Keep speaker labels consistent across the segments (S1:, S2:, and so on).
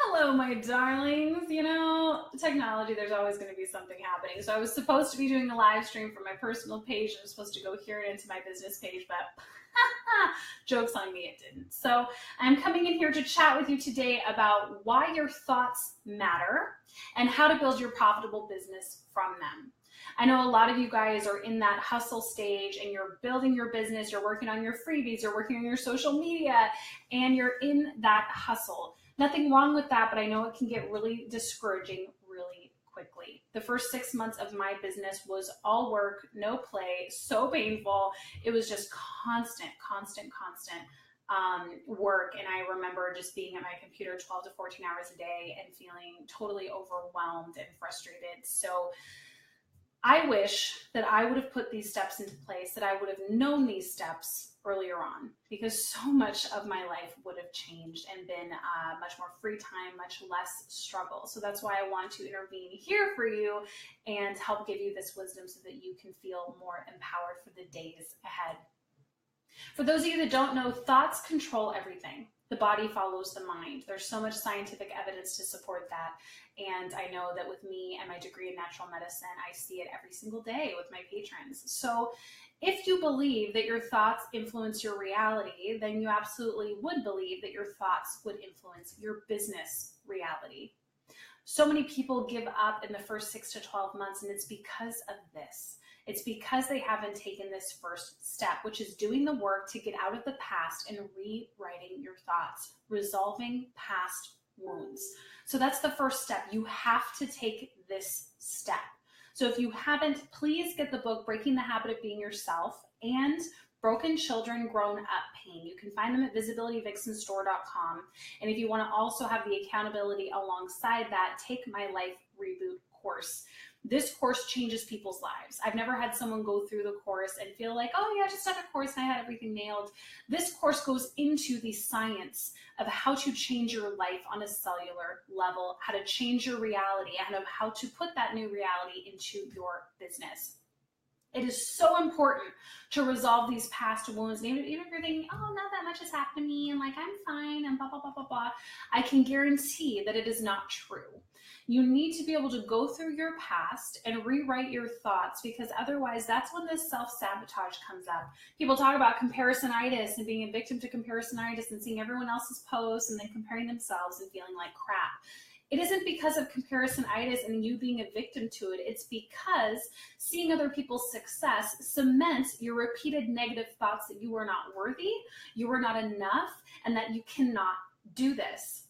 S1: Hello, my darlings. You know, technology, there's always going to be something happening. So I was supposed to be doing a live stream from my personal page. I was supposed to go here and into my business page, but joke's on me, it didn't. So I'm coming in here to chat with you today about why your thoughts matter and how to build your profitable business from them. I know a lot of you guys are in that hustle stage and you're building your business, you're working on your freebies, you're working on your social media, and you're in that hustle. Nothing wrong with that, but I know it can get really discouraging really quickly. The first 6 months of my business was all work, no play, so painful. It was just constant work. And I remember just being at my computer 12 to 14 hours a day and feeling totally overwhelmed and frustrated. So I wish that I would have put these steps into place, that I would have known these steps earlier on, because so much of my life would have changed and been much more free time, much less struggle. So that's why I want to intervene here for you and help give you this wisdom so that you can feel more empowered for the days ahead. For those of you that don't know, thoughts control everything. The body follows the mind. There's so much scientific evidence to support that. And I know that with me and my degree in natural medicine, I see it every single day with my patrons. So if you believe that your thoughts influence your reality, then you absolutely would believe that your thoughts would influence your business reality. So many people give up in the first 6 to 12 months, and it's because of this. It's because they haven't taken this first step, which is doing the work to get out of the past and rewriting your thoughts, resolving past wounds. So that's the first step. You have to take this step. So if you haven't, please get the book, Breaking the Habit of Being Yourself, and Broken Children, Grown Up Pain. You can find them at visibilityvixenstore.com. And if you want to also have the accountability alongside that, take my Life Reboot course. This course changes people's lives. I've never had someone go through the course and feel like, oh yeah, I just took a course and I had everything nailed. This course goes into the science of how to change your life on a cellular level, how to change your reality, and how to put that new reality into your business. It is so important to resolve these past wounds. And even if you're thinking, oh, not that much has happened to me, and like, I'm fine, and blah, blah, blah, blah, blah, I can guarantee that it is not true. You need to be able to go through your past and rewrite your thoughts, because otherwise that's when this self-sabotage comes up. People talk about comparisonitis and being a victim to comparisonitis and seeing everyone else's posts and then comparing themselves and feeling like crap. It isn't because of comparisonitis and you being a victim to it. It's because seeing other people's success cements your repeated negative thoughts that you are not worthy, you are not enough, and that you cannot do this.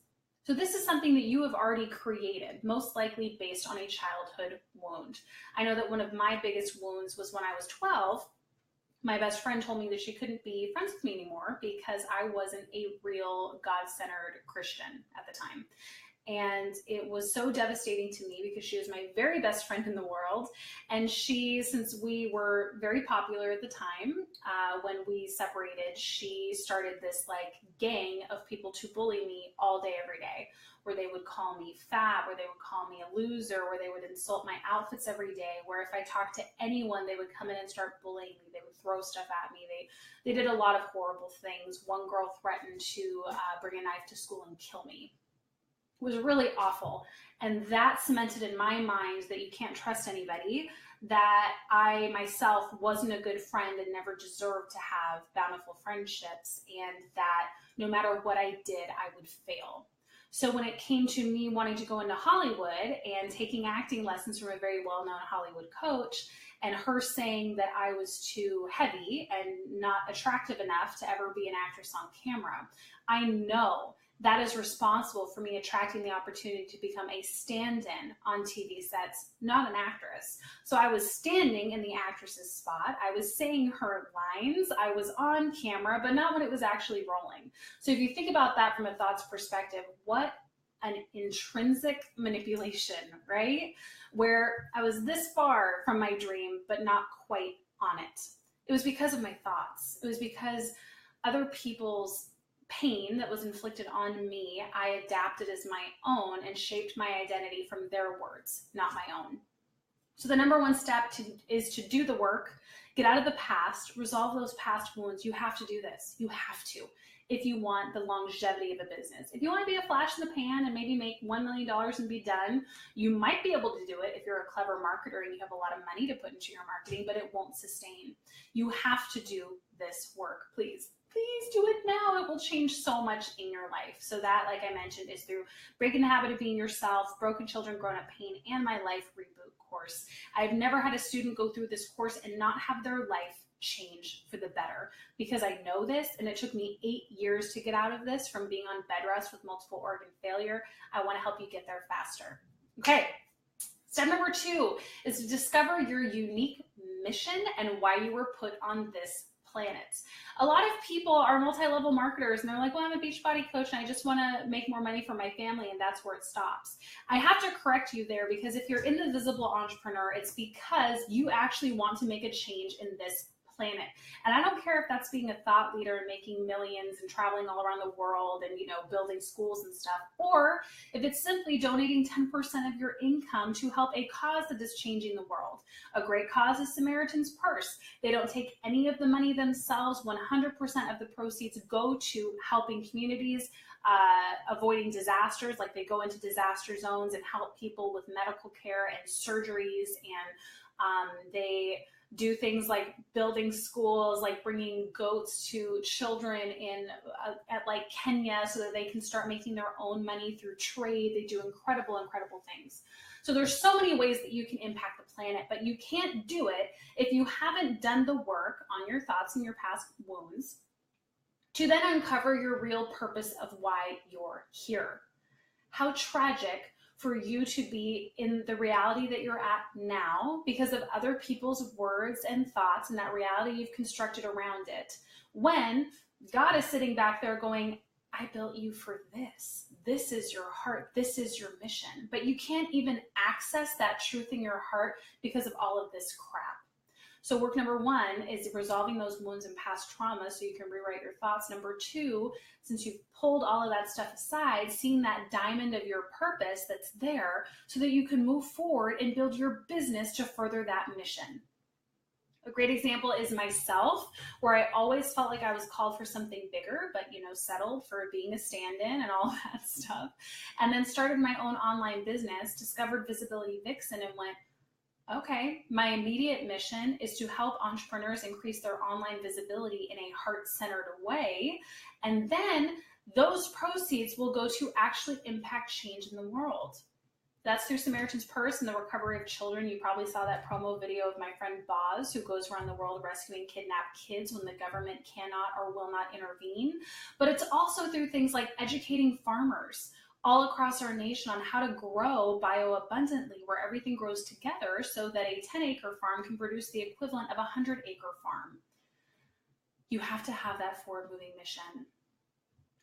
S1: So this is something that you have already created, most likely based on a childhood wound. I know that one of my biggest wounds was when I was 12. My best friend told me that she couldn't be friends with me anymore because I wasn't a real God-centered Christian at the time. And it was so devastating to me because she was my very best friend in the world. And she, since we were very popular at the time, when we separated, she started this like gang of people to bully me all day, every day, where they would call me fat, where they would call me a loser, where they would insult my outfits every day, where if I talked to anyone, they would come in and start bullying me. They would throw stuff at me. They did a lot of horrible things. One girl threatened to bring a knife to school and kill me. It was really awful. And that cemented in my mind that you can't trust anybody, that I myself wasn't a good friend and never deserved to have bountiful friendships, and that no matter what I did, I would fail. So when it came to me wanting to go into Hollywood and taking acting lessons from a very well-known Hollywood coach, and her saying that I was too heavy and not attractive enough to ever be an actress on camera, I know that is responsible for me attracting the opportunity to become a stand-in on TV sets, not an actress. So I was standing in the actress's spot. I was saying her lines. I was on camera, but not when it was actually rolling. So if you think about that from a thoughts perspective, what an intrinsic manipulation, right? Where I was this far from my dream, but not quite on it. It was because of my thoughts. It was because other people's pain that was inflicted on me, I adapted as my own and shaped my identity from their words, not my own. So the number one step is to do the work, get out of the past, resolve those past wounds. You have to do this. You have to. if you want the longevity of a business. If you want to be a flash in the pan and maybe make $1 million and be done, you might be able to do it if you're a clever marketer and you have a lot of money to put into your marketing, but it won't sustain. You have to do this work. Please do it now. It will change so much in your life. So that, like I mentioned, is through Breaking the Habit of Being Yourself, Broken Children, Grown Up Pain, and my Life Reboot course. I've never had a student go through this course and not have their life change for the better, because I know this, and it took me 8 years to get out of this from being on bed rest with multiple organ failure. I want to help you get there faster. Okay. Step number 2 is to discover your unique mission and why you were put on this planet. A lot of people are multi-level marketers and they're like, well, I'm a Beachbody coach and I just want to make more money for my family, and that's where it stops. I have to correct you there, because if you're in the visible entrepreneur, it's because you actually want to make a change in this planet. And I don't care if that's being a thought leader and making millions and traveling all around the world and, building schools and stuff, or if it's simply donating 10% of your income to help a cause that is changing the world. A great cause is Samaritan's Purse. They don't take any of the money themselves. 100% of the proceeds go to helping communities, avoiding disasters. Like, they go into disaster zones and help people with medical care and surgeries, and they do things like building schools, like bringing goats to children at like Kenya so that they can start making their own money through trade. They do incredible things. So there's so many ways that you can impact the planet, but you can't do it if you haven't done the work on your thoughts and your past wounds to then uncover your real purpose of why you're here. How tragic for you to be in the reality that you're at now because of other people's words and thoughts and that reality you've constructed around it, when God is sitting back there going, I built you for this. This is your heart. This is your mission. But you can't even access that truth in your heart because of all of this crap. So work number 1 is resolving those wounds and past trauma so you can rewrite your thoughts. Number 2, since you've pulled all of that stuff aside, seeing that diamond of your purpose that's there so that you can move forward and build your business to further that mission. A great example is myself, where I always felt like I was called for something bigger, but settled for being a stand-in and all that stuff. And then started my own online business, discovered Visibility Vixen, and went, okay, my immediate mission is to help entrepreneurs increase their online visibility in a heart-centered way. And then those proceeds will go to actually impact change in the world. That's through Samaritan's Purse and the recovery of children. You probably saw that promo video of my friend Boz, who goes around the world rescuing kidnapped kids when the government cannot or will not intervene. But it's also through things like educating farmers all across our nation on how to grow bioabundantly, where everything grows together so that a 10-acre farm can produce the equivalent of a 100-acre farm. You have to have that forward-moving mission.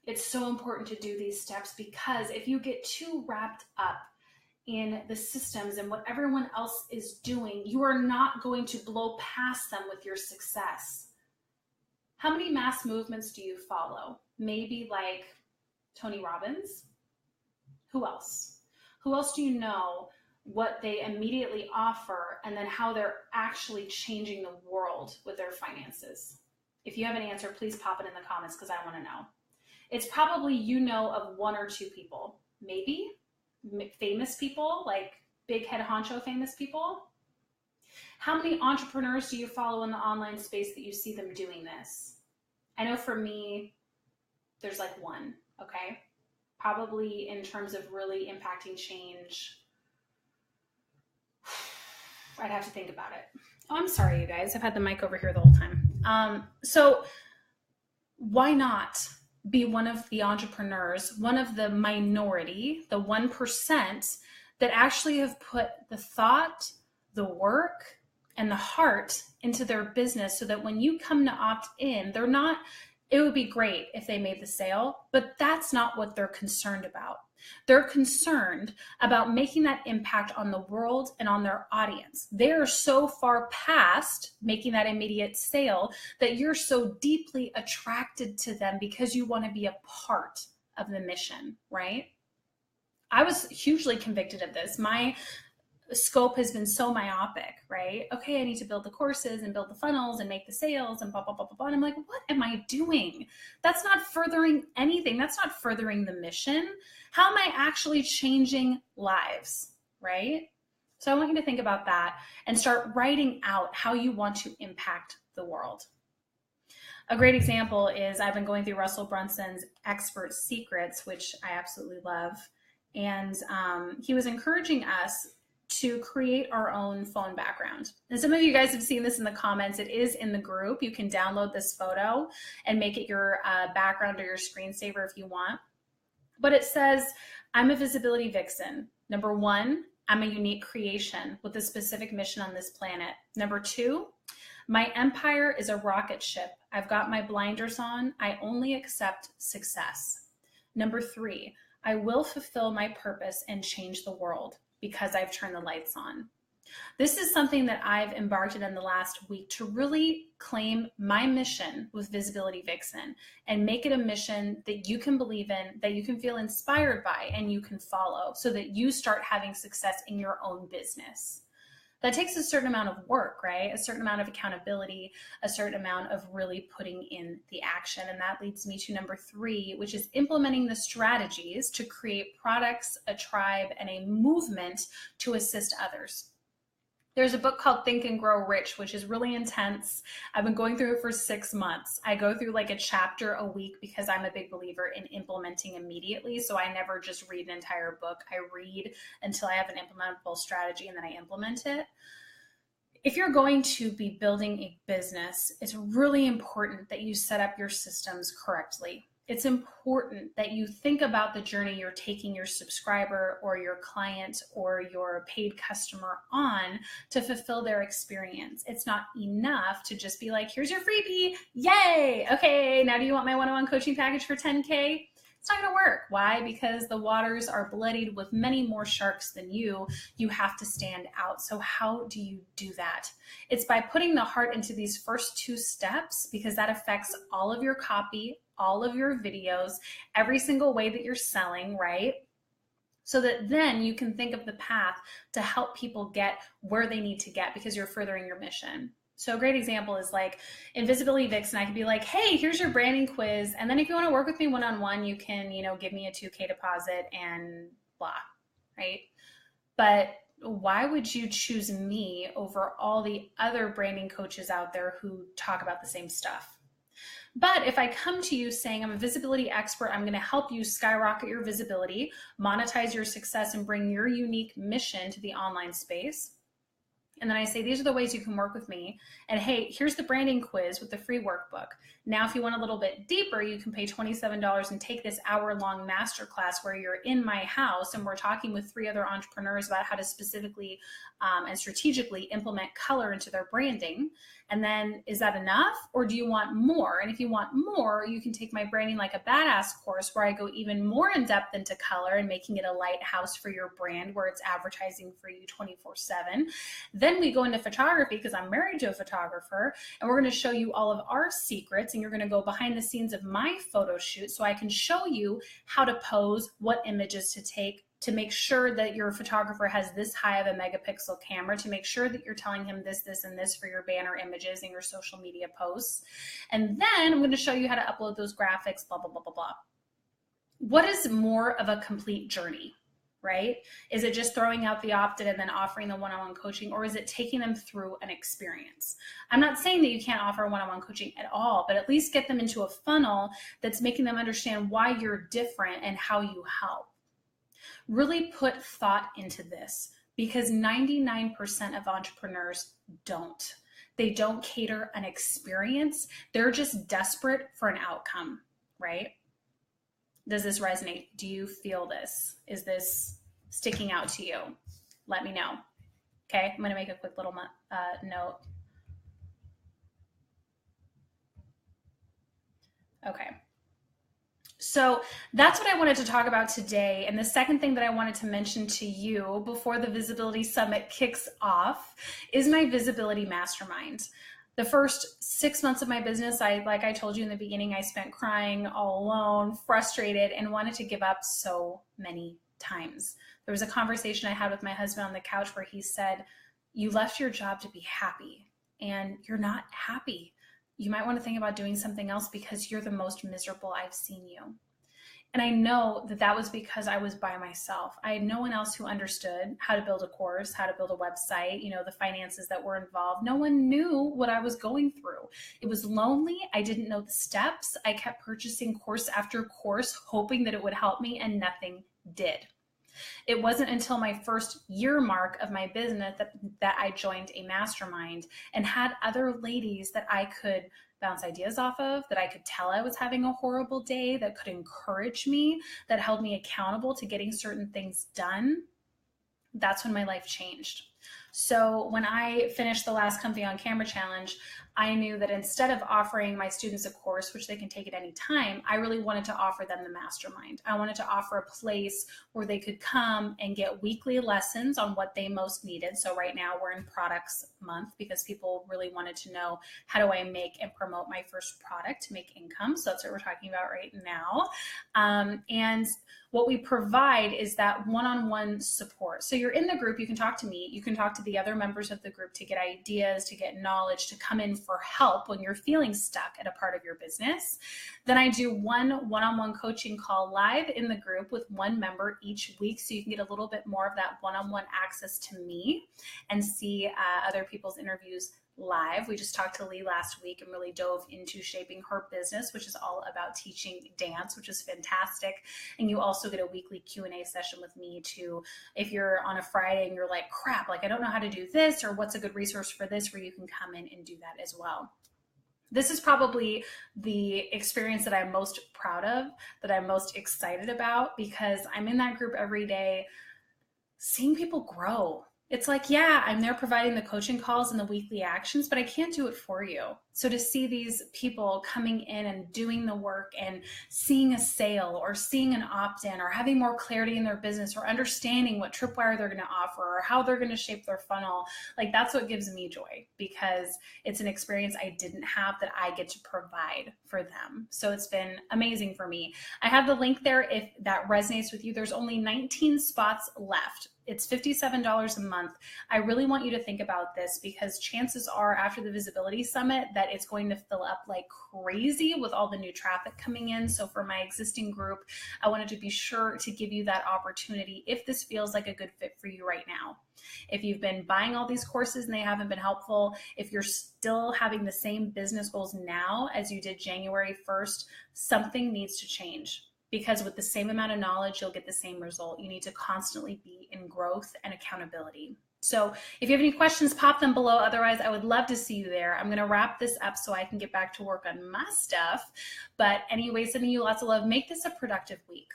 S1: It's so important to do these steps, because if you get too wrapped up in the systems and what everyone else is doing, you are not going to blow past them with your success. How many mass movements do you follow? Maybe like Tony Robbins? Who else? Who else do you know what they immediately offer and then how they're actually changing the world with their finances? If you have an answer, please pop it in the comments, because I want to know. It's probably of 1 or 2 people, maybe famous people, like big head honcho famous people. How many entrepreneurs do you follow in the online space that you see them doing this? I know for me, there's like 1, okay? Probably in terms of really impacting change, I'd have to think about it. Oh, I'm sorry, you guys. I've had the mic over here the whole time. So why not be one of the entrepreneurs, one of the minority, the 1% that actually have put the thought, the work, and the heart into their business, so that when you come to opt in, it would be great if they made the sale, but that's not what they're concerned about. They're concerned about making that impact on the world and on their audience. They are so far past making that immediate sale that you're so deeply attracted to them because you want to be a part of the mission, right? I was hugely convicted of this. My scope has been so myopic, right? Okay, I need to build the courses and build the funnels and make the sales and blah, blah, blah, blah, blah. And I'm like, what am I doing? That's not furthering anything. That's not furthering the mission. How am I actually changing lives, right? So I want you to think about that and start writing out how you want to impact the world. A great example is I've been going through Russell Brunson's Expert Secrets, which I absolutely love. And he was encouraging us to create our own phone background. And some of you guys have seen this in the comments. It is in the group. You can download this photo and make it your background or your screensaver if you want. But it says, I'm a visibility vixen. Number 1, I'm a unique creation with a specific mission on this planet. Number 2, my empire is a rocket ship. I've got my blinders on. I only accept success. Number 3, I will fulfill my purpose and change the world because I've turned the lights on. This is something that I've embarked on in the last week to really claim my mission with Visibility Vixen and make it a mission that you can believe in, that you can feel inspired by, and you can follow so that you start having success in your own business. That takes a certain amount of work, right? A certain amount of accountability, a certain amount of really putting in the action. And that leads me to number 3, which is implementing the strategies to create products, a tribe, and a movement to assist others. There's a book called Think and Grow Rich, which is really intense. I've been going through it for 6 months. I go through like a chapter a week because I'm a big believer in implementing immediately. So I never just read an entire book. I read until I have an implementable strategy and then I implement it. If you're going to be building a business, it's really important that you set up your systems correctly. It's important that you think about the journey you're taking your subscriber or your client or your paid customer on to fulfill their experience. It's not enough to just be like, here's your freebie, yay! Okay, now do you want my one-on-one coaching package for $10K? It's not going to work. Why? Because the waters are bloodied with many more sharks than you. You have to stand out. So how do you do that? It's by putting the heart into these first 2 steps, because that affects all of your copy, all of your videos, every single way that you're selling, right? So that then you can think of the path to help people get where they need to get because you're furthering your mission. So a great example is like in Visibility Vixen, I could be like, hey, here's your branding quiz. And then if you want to work with me one-on-one, you can, give me a $2K deposit and blah, right? But why would you choose me over all the other branding coaches out there who talk about the same stuff? But if I come to you saying I'm a visibility expert, I'm going to help you skyrocket your visibility, monetize your success, and bring your unique mission to the online space. And then I say, these are the ways you can work with me. And hey, here's the branding quiz with the free workbook. Now, if you want a little bit deeper, you can pay $27 and take this hour-long masterclass where you're in my house and we're talking with 3 other entrepreneurs about how to specifically and strategically implement color into their branding. And then is that enough? Or do you want more? And if you want more, you can take my Branding Like a Badass course where I go even more in depth into color and making it a lighthouse for your brand where it's advertising for you 24/7. Then we go into photography because I'm married to a photographer and we're going to show you all of our secrets and you're going to go behind the scenes of my photo shoot so I can show you how to pose, what images to take, to make sure that your photographer has this high of a megapixel camera, to make sure that you're telling him this, this, and this for your banner images and your social media posts. And then I'm going to show you how to upload those graphics, blah, blah, blah, blah, blah. What is more of a complete journey, right? Is it just throwing out the opt-in and then offering the one-on-one coaching, or is it taking them through an experience? I'm not saying that you can't offer one-on-one coaching at all, but at least get them into a funnel that's making them understand why you're different and how you help. Really put thought into this because 99% of entrepreneurs don't. They don't cater an experience. They're just desperate for an outcome, right? Does this resonate? Do you feel this? Is this sticking out to you? Let me know. Okay, I'm going to make a quick little note. Okay. So that's what I wanted to talk about today. And the second thing that I wanted to mention to you before the Visibility Summit kicks off is my Visibility Mastermind. The first 6 months of my business, like I told you in the beginning, I spent crying all alone, frustrated, and wanted to give up so many times. There was a conversation I had with my husband on the couch where he said, you left your job to be happy, and you're not happy. You might want to think about doing something else because you're the most miserable I've seen you. And I know that that was because I was by myself. I had no one else who understood how to build a course, how to build a website, the finances that were involved. No one knew what I was going through. It was lonely. I didn't know the steps. I kept purchasing course after course, hoping that it would help me, and nothing did. It wasn't until my first year mark of my business that I joined a mastermind and had other ladies that I could bounce ideas off of, that I could tell I was having a horrible day, that could encourage me, that held me accountable to getting certain things done. That's when my life changed. So when I finished the last Comfy on Camera challenge, I knew that instead of offering my students a course, which they can take at any time, I really wanted to offer them the mastermind. I wanted to offer a place where they could come and get weekly lessons on what they most needed. So right now we're in products month because people really wanted to know, how do I make and promote my first product to make income? So that's what we're talking about right now. And what we provide is that one-on-one support. So you're in the group, you can talk to me, you can talk to the other members of the group to get ideas, to get knowledge, to come in for help when you're feeling stuck at a part of your business. Then I do one-on-one coaching call live in the group with one member each week, so you can get a little bit more of that one-on-one access to me and see other people's interviews live. We just talked to Lee last week and really dove into shaping her business, which is all about teaching dance, which is fantastic. And you also get a weekly Q&A session with me too. If you're on a Friday and you're like, crap, like I don't know how to do this, or what's a good resource for this, where you can come in and do that as well. This is probably the experience that I'm most proud of, that I'm most excited about, because I'm in that group every day, seeing people grow. It's like, yeah, I'm there providing the coaching calls and the weekly actions, but I can't do it for you. So to see these people coming in and doing the work and seeing a sale or seeing an opt-in or having more clarity in their business or understanding what tripwire they're going to offer or how they're going to shape their funnel, like that's what gives me joy, because it's an experience I didn't have that I get to provide for them. So it's been amazing for me. I have the link there if that resonates with you. There's only 19 spots left. It's $57 a month. I really want you to think about this, because chances are after the Visibility Summit that it's going to fill up like crazy with all the new traffic coming in. So for my existing group, I wanted to be sure to give you that opportunity if this feels like a good fit for you right now. If you've been buying all these courses and they haven't been helpful, if you're still having the same business goals now as you did January 1st, something needs to change. Because with the same amount of knowledge, you'll get the same result. You need to constantly be in growth and accountability. So if you have any questions, pop them below. Otherwise, I would love to see you there. I'm going to wrap this up so I can get back to work on my stuff. But anyway, sending you lots of love. Make this a productive week.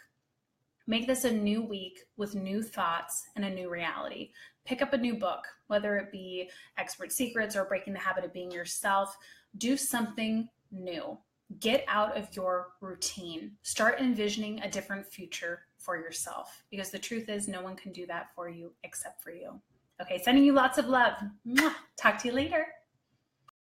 S1: Make this a new week with new thoughts and a new reality. Pick up a new book, whether it be Expert Secrets or Breaking the Habit of Being Yourself. Do something new. Get out of your routine. Start envisioning a different future for yourself, because the truth is no one can do that for you except for you. Okay, sending you lots of love. Mwah. Talk to you later.